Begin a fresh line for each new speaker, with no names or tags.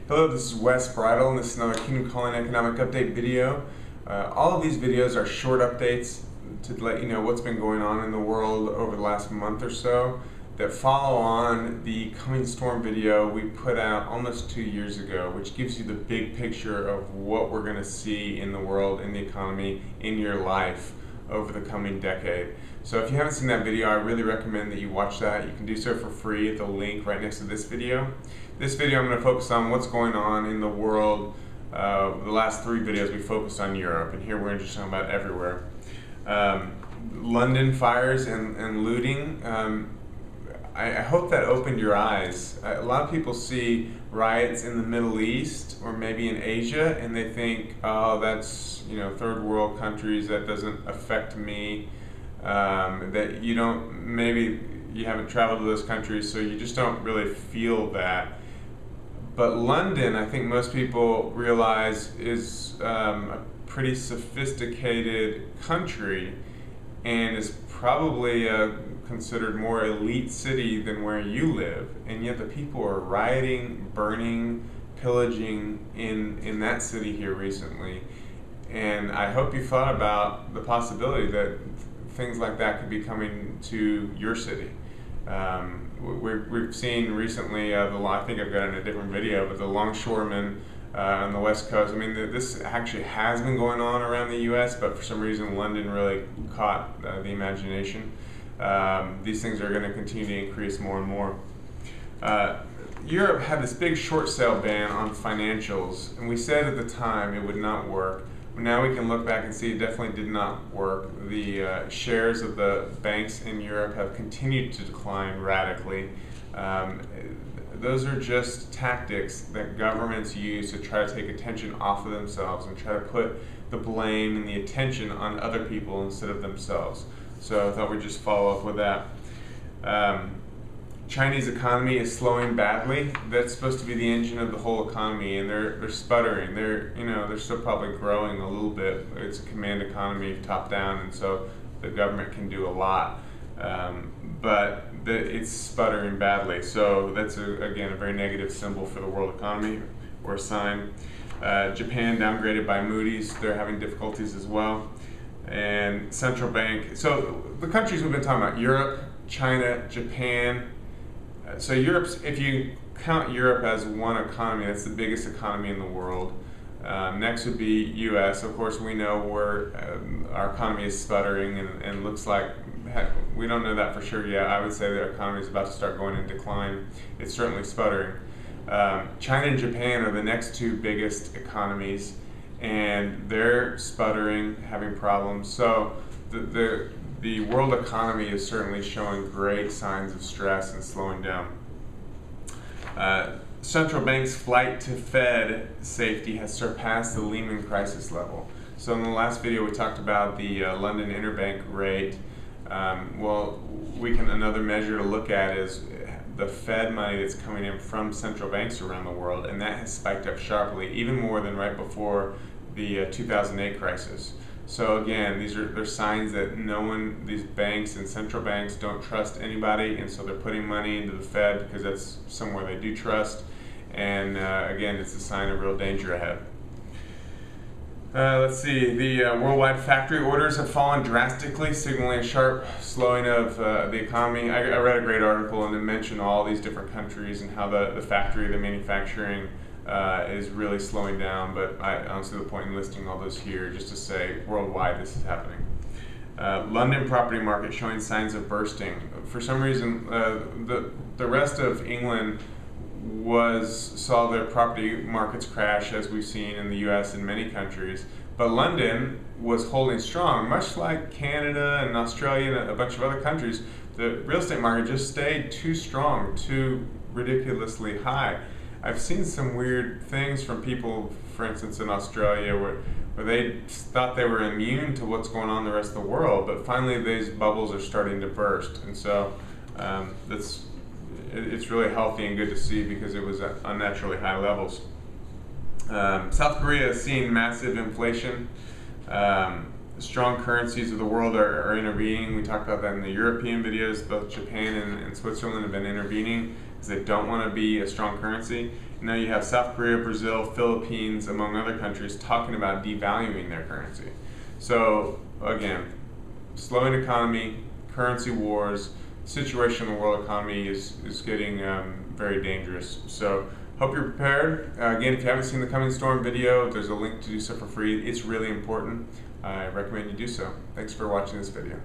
Hello, this is Wes Bridle, and this is another Kingdom Calling Economic Update video. All of these videos are short updates to let you know what's been going on in the world over the last month or so that follow on the coming storm video we put out almost 2 years ago, which gives you the big picture of what we're going to see in the world, in the economy, in your life over the coming decade. So if you haven't seen that video, I really recommend that you watch that. You can do so for free at the link right next to this video. This video I'm going to focus on what's going on in the world. The last 3 videos we focused on Europe, and here we're interested about everywhere. London fires and looting. I hope that opened your eyes. A lot of people see riots in the Middle East or maybe in Asia, and they think, oh, that's third world countries, that doesn't affect me. That maybe you haven't traveled to those countries, so you just don't really feel that. But London, I think most people realize, is a pretty sophisticated country and is probably considered more elite city than where you live, and yet the people are rioting, burning, pillaging in that city here recently. And I hope you thought about the possibility that things like that could be coming to your city. We've seen recently, I think I've got it in a different video, but the longshoremen on the West Coast. I mean, this actually has been going on around the U.S., but for some reason London really caught the imagination. These things are going to continue to increase more and more. Europe had this big short sale ban on financials, and we said at the time it would not work. Now we can look back and see it definitely did not work. The shares of the banks in Europe have continued to decline radically. Those are just tactics that governments use to try to take attention off of themselves and try to put the blame and the attention on other people instead of themselves. So I thought we'd just follow up with that. Chinese economy is slowing badly. That's supposed to be the engine of the whole economy, and they're sputtering. They're still probably growing a little bit. It's a command economy, top down, and so the government can do a lot. But it's sputtering badly. So that's again a very negative symbol for the world economy, or a sign. Japan downgraded by Moody's. They're having difficulties as well. And central bank. So the countries we've been talking about: Europe, China, Japan. So Europe's, if you count Europe as one economy, that's the biggest economy in the world. Next would be U.S. Of course, we know where our economy is sputtering and looks like, heck, we don't know that for sure yet. I would say the economy is about to start going in decline. It's certainly sputtering. China and Japan are the next 2 biggest economies, and they're sputtering, having problems. So the world economy is certainly showing great signs of stress and slowing down. Central bank's flight to Fed safety has surpassed the Lehman crisis level. So in the last video we talked about the London interbank rate. Another measure to look at is the Fed money that's coming in from central banks around the world, and that has spiked up sharply, even more than right before the 2008 crisis. So again, they're signs that these banks and central banks don't trust anybody, and so they're putting money into the Fed because that's somewhere they do trust. And again, it's a sign of real danger ahead. Let's see, the worldwide factory orders have fallen drastically, signaling a sharp slowing of the economy. I read a great article, and it mentioned all these different countries and how the manufacturing is really slowing down, but I honestly the point in listing all those here just to say worldwide this is happening. London property market showing signs of bursting. For some reason, the rest of England saw their property markets crash, as we've seen in the U.S. and many countries, but London was holding strong, much like Canada and Australia and a bunch of other countries. The real estate market just stayed too strong, too ridiculously high. I've seen some weird things from people, for instance, in Australia, where they thought they were immune to what's going on in the rest of the world, but finally these bubbles are starting to burst, and so it's really healthy and good to see because it was at unnaturally high levels. South Korea is seeing massive inflation. Strong currencies of the world are intervening. We talked about that in the European videos. Both Japan and Switzerland have been intervening because they don't want to be a strong currency. Now you have South Korea, Brazil, Philippines, among other countries, talking about devaluing their currency. So again, slowing economy, currency wars, situation in the world economy is getting very dangerous. So hope you're prepared. Again, if you haven't seen the Coming Storm video, there's a link to do so for free. It's really important. I recommend you do so. Thanks for watching this video.